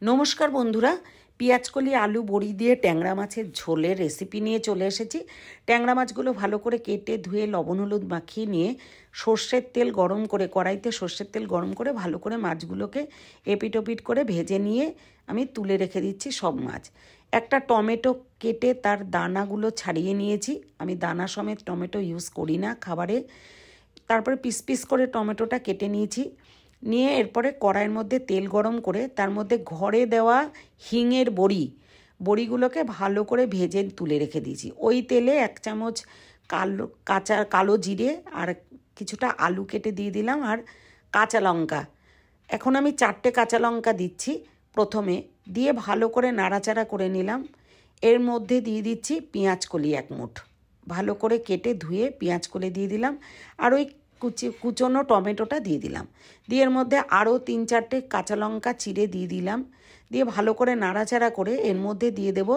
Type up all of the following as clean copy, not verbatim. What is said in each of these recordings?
নমস্কার বন্ধুরা, পেঁয়াজকলি আলু বড়ি দিয়ে ট্যাংরা মাছের ঝোলের রেসিপি নিয়ে চলে এসেছি। ট্যাংরা মাছগুলো ভালো করে কেটে ধুয়ে লবণ হলুদ মাখিয়ে নিয়ে সর্ষের তেল গরম করে কড়াইতে সর্ষের তেল গরম করে ভালো করে মাছগুলোকে এপিট ওপিট করে ভেজে নিয়ে আমি তুলে রেখে দিচ্ছি সব মাছ। একটা টমেটো কেটে তার দানাগুলো ছাড়িয়ে নিয়েছি। আমি দানা সমেত টমেটো ইউজ করি না খাবারে। তারপরে পিস পিস করে টমেটোটা কেটে নিয়েছি। নিয়ে এরপরে কড়াইয়ের মধ্যে তেল গরম করে তার মধ্যে ঘরে দেওয়া হিঙের বড়িগুলোকে ভালো করে ভেজে তুলে রেখে দিয়েছি। ওই তেলে 1 চামচ কালো জিরে আর কিছুটা আলু কেটে দিয়ে দিলাম আর কাঁচা লঙ্কা। এখন আমি 4টে কাঁচা লঙ্কা দিচ্ছি প্রথমে, দিয়ে ভালো করে নাড়াচাড়া করে নিলাম। এর মধ্যে দিয়ে দিচ্ছি পেঁয়াজকলি 1 মুঠ ভালো করে কেটে ধুয়ে পেঁয়াজকলি দিয়ে দিলাম আর ওই কুচনো টমেটোটা দিয়ে দিলাম। দিয়ে এর মধ্যে আরও 3-4টে কাঁচা লঙ্কা চিড়ে দিয়ে দিলাম। দিয়ে ভালো করে নাড়াচাড়া করে এর মধ্যে দিয়ে দেব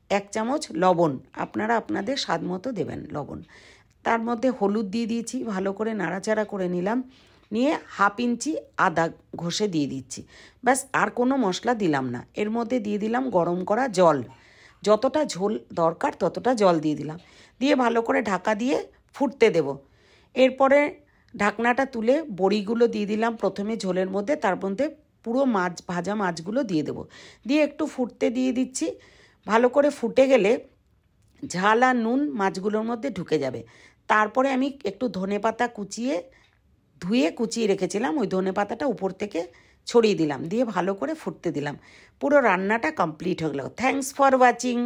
1 চামচ লবণ। আপনারা আপনাদের স্বাদ মতো দেবেন লবণ। তার মধ্যে হলুদ দিয়ে দিয়েছি, ভালো করে নাড়াচাড়া করে নিলাম। নিয়ে 1/2 ইঞ্চি আদা ঘষে দিয়ে দিচ্ছি। ব্যাস, আর কোনো মশলা দিলাম না। এর মধ্যে দিয়ে দিলাম গরম করা জল, যতটা ঝোল দরকার ততটা জল দিয়ে দিলাম। দিয়ে ভালো করে ঢাকা দিয়ে ফুটতে দেব। এরপরে ঢাকনাটা তুলে বড়িগুলো দিয়ে দিলাম প্রথমে ঝোলের মধ্যে, তার মধ্যে পুরো মাছ ভাজা মাছগুলো দিয়ে দেব। দিয়ে একটু ফুটতে দিয়ে দিচ্ছি। ভালো করে ফুটে গেলে ঝাল আর নুন মাছগুলোর মধ্যে ঢুকে যাবে। তারপরে আমি একটু ধনেপাতা ধুয়ে কুচিয়ে রেখেছিলাম, ওই ধনেপাতাটা উপর থেকে ছড়িয়ে দিলাম। দিয়ে ভালো করে ফুটতে দিলাম। পুরো রান্নাটা কমপ্লিট হয়ে গেল। Thanks for watching.